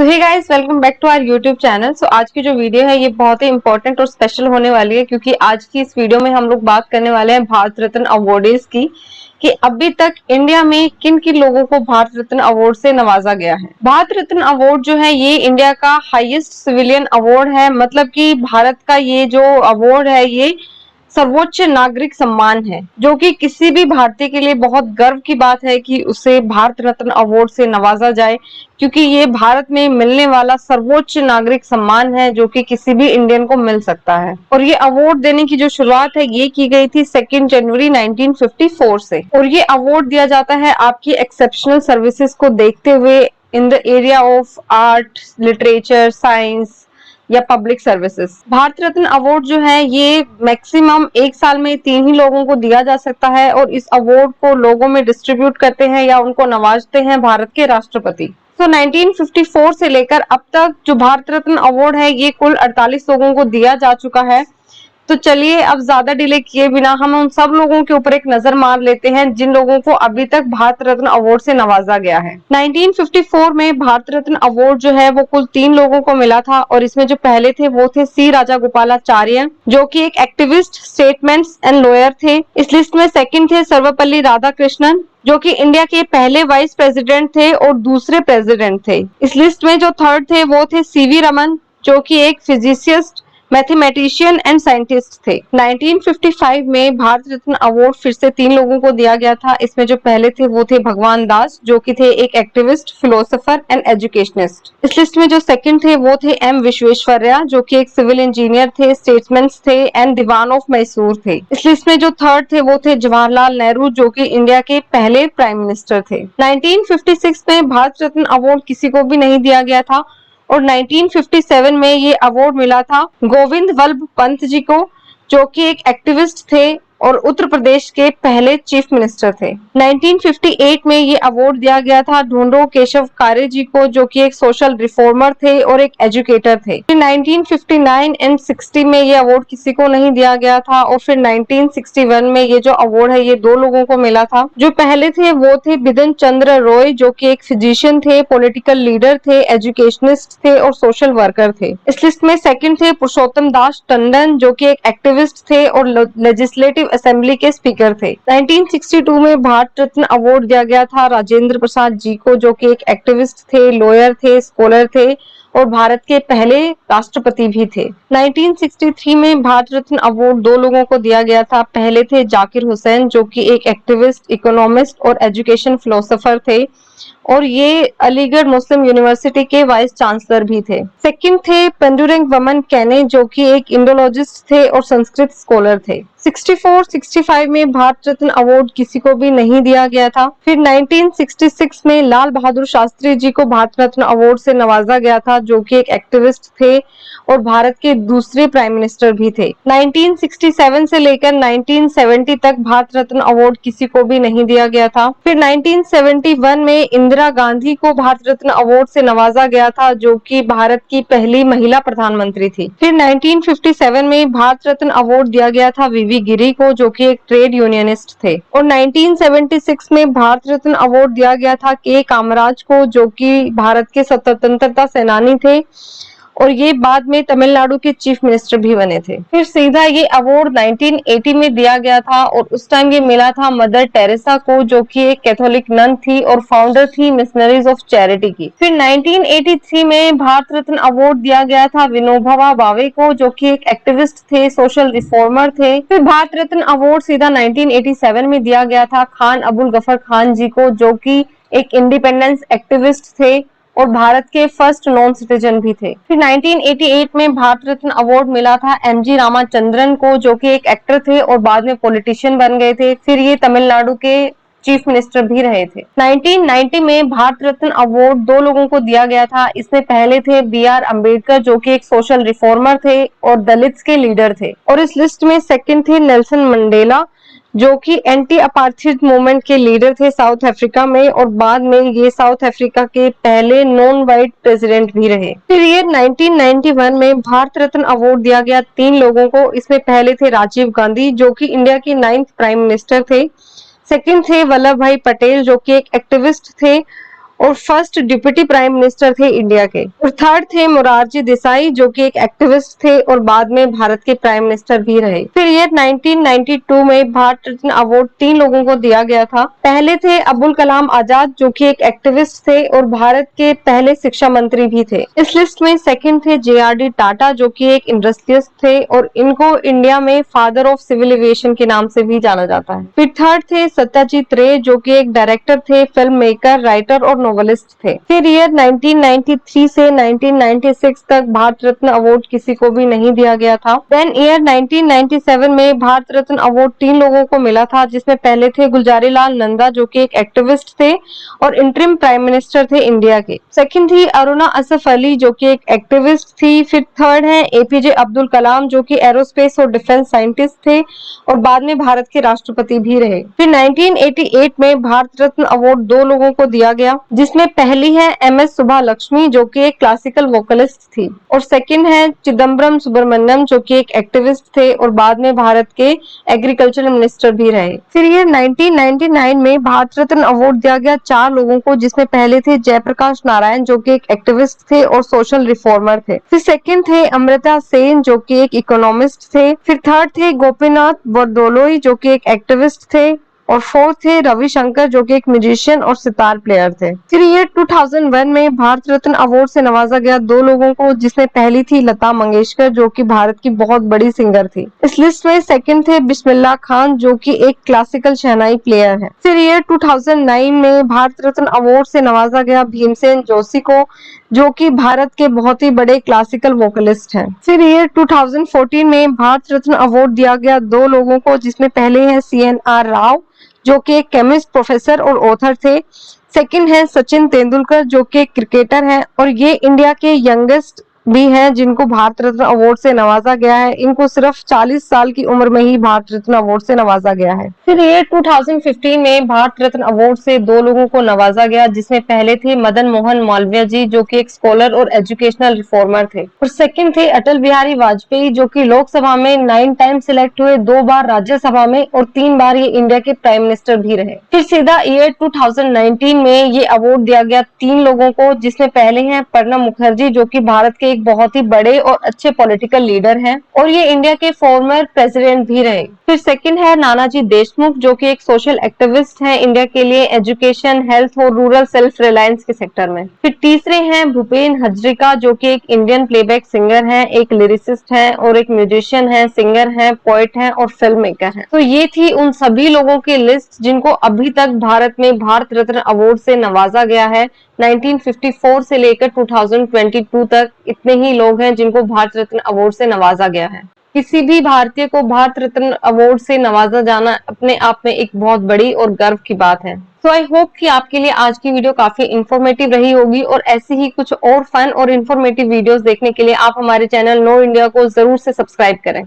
So hey guys, welcome back to our YouTube channel. आज की जो वीडियो है ये बहुत ही इंपॉर्टेंट और स्पेशल होने वाली है, क्योंकि आज की इस वीडियो में हम लोग बात करने वाले हैं भारत रत्न अवार्डीज की कि अभी तक इंडिया में किन किन लोगों को भारत रत्न अवार्ड से नवाजा गया है। भारत रत्न अवार्ड जो है ये इंडिया का हाईएस्ट सिविलियन अवार्ड है। मतलब कि भारत का ये जो अवार्ड है ये सर्वोच्च नागरिक सम्मान है, जो कि किसी भी भारतीय के लिए बहुत गर्व की बात है कि उसे भारत रत्न अवार्ड से नवाजा जाए, क्योंकि ये भारत में मिलने वाला सर्वोच्च नागरिक सम्मान है जो कि किसी भी इंडियन को मिल सकता है। और ये अवार्ड देने की जो शुरुआत है ये की गई थी 2 जनवरी 1954 से। और ये अवार्ड दिया जाता है आपकी एक्सेप्शनल सर्विसेज को देखते हुए in the area of art, literature, science या public services. Bharat Ratna award जो है ये मैक्सिमम एक साल में 3 ही लोगों को दिया जा सकता है, और इस अवार्ड को लोगों में डिस्ट्रीब्यूट करते हैं या उनको नवाजते हैं भारत के राष्ट्रपति। 1954 से लेकर अब तक जो भारत रत्न अवार्ड है ये कुल 48 लोगों को दिया जा चुका है। तो चलिए अब ज्यादा डिले किए बिना हम उन सब लोगों के ऊपर एक नजर मार लेते हैं जिन लोगों को अभी तक भारत रत्न अवार्ड से नवाजा गया है। 1954 में भारत रत्न अवार्ड जो है वो कुल 3 लोगों को मिला था, और इसमें जो पहले थे वो थे सी राजागोपालाचार्य, जो कि एक एक्टिविस्ट, स्टेटमेंट्स एंड लॉयर थे। इस लिस्ट में सेकंड थे सर्वपल्ली राधाकृष्णन, जो कि इंडिया के पहले वाइस प्रेसिडेंट थे और दूसरे प्रेसिडेंट थे। इस लिस्ट में जो थर्ड थे वो थे सीवी रमन, जो कि एक फिजिसिस्ट, मैथमेटिशियन एंड साइंटिस्ट थे। 1955 में भारत रत्न अवार्ड फिर से 3 लोगों को दिया गया था। इसमें जो पहले थे वो थे भगवान दास, जो कि थे एक एक्टिविस्ट, फिलोसोफर एंड एजुकेशनिस्ट। इस लिस्ट में जो सेकंड थे वो थे एम विश्वेश्वरैया, जो कि एक सिविल इंजीनियर थे, स्टेट्समैन थे एंड दीवान ऑफ मैसूर थे। इस लिस्ट में जो थर्ड थे वो थे जवाहरलाल नेहरू, जो कि इंडिया के पहले प्राइम मिनिस्टर थे। 1956 में भारत रत्न अवार्ड किसी को भी नहीं दिया गया था, और 1957 में ये अवार्ड मिला था गोविंद वल्लभ पंत जी को, जो कि एक एक्टिविस्ट थे और उत्तर प्रदेश के पहले चीफ मिनिस्टर थे। 1958 में ये अवार्ड दिया गया था ढूंढो केशव कार्य जी को, जो कि एक सोशल रिफॉर्मर थे और एक एजुकेटर थे। फिर 1959 एंड 60 में ये अवार्ड किसी को नहीं दिया गया था, और फिर 1961 में ये जो अवार्ड है ये 2 लोगों को मिला था। जो पहले थे वो थे बिधन चंद्र रॉय, जो कि एक फिजिशियन थे, पॉलिटिकल लीडर थे, एजुकेशनिस्ट थे और सोशल वर्कर थे। इस लिस्ट में सेकंड थे पुरुषोत्तम दास टंडन, जो कि एक एक्टिविस्ट थे और लेजिस्लेटिव असेंबली के स्पीकर थे। 1962 में भारत रत्न अवार्ड दिया गया था राजेंद्र प्रसाद जी को, जो कि एक एक्टिविस्ट थे, लॉयर थे, स्कॉलर थे और भारत के पहले राष्ट्रपति भी थे। 1963 में भारत रत्न अवार्ड 2 लोगों को दिया गया था। पहले थे जाकिर हुसैन, जो कि एक एक्टिविस्ट, इकोनॉमिस्ट और एजुकेशन फिलोसोफर थे, और ये अलीगढ़ मुस्लिम यूनिवर्सिटी के वाइस चांसलर भी थे। सेकंड थे पेंडुरंग वमन कैने, जो कि एक इंडोलॉजिस्ट थे और संस्कृत स्कॉलर थे। 64-65 में भारत रत्न अवार्ड किसी को भी नहीं दिया गया था। फिर 1966 में लाल बहादुर शास्त्री जी को भारत रत्न अवार्ड से नवाजा गया था, जो कि एक एक्टिविस्ट थे और भारत के दूसरे प्राइम मिनिस्टर भी थे। 1967 से लेकर 1970 तक भारत रत्न अवार्ड किसी को भी नहीं दिया गया था। फिर 1971 में इंदिरा गांधी को भारत रत्न अवार्ड से नवाजा गया था, जो कि भारत की पहली महिला प्रधानमंत्री थी। फिर 1957 में भारत रत्न अवार्ड दिया गया था वीवी गिरी को, जो कि एक ट्रेड यूनियनिस्ट थे। और 1976 में भारत रत्न अवार्ड दिया गया था के कामराज को, जो कि भारत के स्वतंत्रता सेनानी थे और ये बाद में तमिलनाडु के चीफ मिनिस्टर भी बने थे। फिर सीधा ये अवार्ड 1980 में दिया गया था, और उस टाइम ये मिला था मदर टेरेसा को, जो कि एक कैथोलिक नन थी और फाउंडर थी मिशनरीज ऑफ चैरिटी की। फिर 1983 में भारत रत्न अवार्ड दिया गया था विनोबा भावे को, जो कि एक एक्टिविस्ट थे, सोशल रिफॉर्मर थे। फिर भारत रत्न अवार्ड सीधा 1987 में दिया गया था खान अबुल गफर खान जी को, जो कि एक इंडिपेंडेंस एक्टिविस्ट थे और भारत के फर्स्ट नॉन सिटीजन भी थे। फिर 1988 में भारत रत्न अवार्ड मिला था एमजी रामाचंद्रन को, जो कि एक एक्टर थे और बाद में पॉलिटिशियन बन गए थे। फिर ये तमिलनाडु के चीफ मिनिस्टर भी रहे थे। 1990 में भारत रत्न अवार्ड 2 लोगों को दिया गया था। इसमें पहले थे BR अम्बेडकर, जो कि एक सोशल रिफॉर्मर थे और दलित्स के लीडर थे। और इस लिस्ट में सेकंड थे नेल्सन मंडेला, जो कि एंटी अपार्थाइड मूवमेंट के लीडर थे साउथ अफ्रीका में, और बाद में ये साउथ अफ्रीका के पहले नॉन वाइट प्रेसिडेंट भी रहे। फिर ये 1991 में भारत रत्न अवार्ड दिया गया 3 लोगों को। इसमें पहले थे राजीव गांधी, जो कि इंडिया के 9th प्राइम मिनिस्टर थे। सेकंड थे वल्लभ भाई पटेल, जो कि एक एक्टिविस्ट थे और फर्स्ट डिप्टी प्राइम मिनिस्टर थे इंडिया के। और थर्ड थे मोरारजी देसाई, जो कि एक एक्टिविस्ट थे और बाद में भारत के प्राइम मिनिस्टर भी रहे। फिर ईयर 1992 में भारत रत्न अवार्ड 3 लोगों को दिया गया था। पहले थे अब्दुल कलाम आजाद, जो कि एक एक्टिविस्ट थे और भारत के पहले शिक्षा मंत्री भी थे। इस लिस्ट में सेकंड थे JRD टाटा, जो कि एक इंडस्ट्रियलिस्ट थे और इनको इंडिया में फादर ऑफ सिविल एविएशन के नाम से भी जाना जाता है। फिर थर्ड थे सत्यजीत रे, जो कि एक डायरेक्टर थे, फिल्म मेकर, राइटर और नॉवेलिस्ट थे। फिर ईयर 1993 से 1996 तक भारत रत्न अवार्ड किसी को भी नहीं दिया गया था। देन ईयर 1997 में भारत रत्न अवार्ड 3 लोगों को मिला था, जिसमें पहले थे गुलजारीलाल नंदा, जो कि एक एक्टिविस्ट थे और इंटरिम प्राइम मिनिस्टर थे इंडिया के। सेकंड थी अरुणा असफ अली, जो कि एक एक्टिविस्ट थी। फिर थर्ड है APJ अब्दुल कलाम, जो कि एरोस्पेस और डिफेंस साइंटिस्ट थे और बाद में भारत के राष्ट्रपति भी रहे। फिर 1988 में भारत रत्न अवार्ड 2 लोगों को दिया गया, जिसमें पहली है MS सुभा लक्ष्मी, जो कि एक क्लासिकल वोकलिस्ट थी और सेकंड है चिदम्बरम सुब्रमण्यम, जो कि एक एक्टिविस्ट थे और बाद में भारत के एग्रीकल्चर मिनिस्टर भी रहे। फिर ये 1999 में भारत रत्न अवार्ड दिया गया 4 लोगों को, जिसमें पहले थे जयप्रकाश नारायण, जो कि एक एक्टिविस्ट थे और सोशल रिफॉर्मर थे। फिर सेकंड थे अमृता सेन, जो कि एक इकोनॉमिस्ट थे। फिर थर्ड थे गोपीनाथ बरदोलोई, जो कि एक एक्टिविस्ट थे और फोर्थ थे रविशंकर, जो कि एक म्यूजिशियन और सितार प्लेयर थे। फिर ये 2001 में भारत रत्न अवार्ड से नवाजा गया 2 लोगों को, जिसमें पहली थी लता मंगेशकर, जो कि भारत की बहुत बड़ी सिंगर थी। इस लिस्ट में सेकंड थे बिस्मिल्लाह खान, जो कि एक क्लासिकल शहनाई प्लेयर है। फिर ये 2009 में भारत रत्न अवार्ड से नवाजा गया भीमसेन जोशी को, जो कि भारत के बहुत ही बड़े क्लासिकल वोकलिस्ट हैं। फिर ये 2014 में भारत रत्न अवार्ड दिया गया 2 लोगों को, जिसमें पहले हैं CNR राव, जो कि एक केमिस्ट, प्रोफेसर और ऑथर थे। सेकंड है सचिन तेंदुलकर, जो कि एक क्रिकेटर हैं और ये इंडिया के यंगेस्ट भी हैं जिनको भारत रत्न अवार्ड से नवाजा गया है। इनको सिर्फ 40 साल की उम्र में ही भारत रत्न अवार्ड से नवाजा गया है। फिर ये 2015 में भारत रत्न अवार्ड से 2 लोगों को नवाजा गया, जिसमें पहले थे मदन मोहन मालवीय जी, जो कि एक स्कॉलर और एजुकेशनल रिफॉर्मर थे और सेकंड थे अटल बिहारी वाजपेयी, जो कि लोकसभा में 9 टाइम सिलेक्ट हुए, 2 बार राज्यसभा में और 3 बार ये इंडिया के प्राइम मिनिस्टर भी रहे। फिर सीधा ईयर 2019 में ये अवार्ड दिया गया 3 लोगों को, जिसमें पहले हैं प्रणब मुखर्जी, जो कि भारत के एक बहुत ही बड़े और अच्छे पॉलिटिकल लीडर हैं और ये इंडिया के फॉर्मर प्रेसिडेंट भी रहे। फिर सेकंड है नानाजी देशमुख, जो कि एक सोशल एक्टिविस्ट हैं इंडिया के लिए एजुकेशन, हेल्थ और रूरल सेल्फ रिलायंस के सेक्टर में। फिर तीसरे हैं भूपेन हजरिका, जो कि एक इंडियन प्लेबैक सिंगर हैं, एक लिरिसिस्ट हैं और एक म्यूजिशियन हैं, सिंगर हैं, पोएट हैं और फिल्म मेकर हैं। तो ये थी उन सभी लोगों की लिस्ट जिनको अभी तक भारत में भारत रत्न अवार्ड से नवाजा गया है। 1954 से लेकर 2022 तक इतने ही लोग हैं जिनको भारत रत्न अवार्ड से नवाजा गया है। किसी भी भारतीय को भारत रत्न अवार्ड से नवाजा जाना अपने आप में एक बहुत बड़ी और गर्व की बात है। तो आई होप कि आपके लिए आज की वीडियो काफी इंफॉर्मेटिव रही होगी और ऐसी ही कुछ और फन और इंफॉर्मेटिव वीडियोस देखने के लिए आप हमारे चैनल नो इंडिया को जरूर से सब्सक्राइब करें।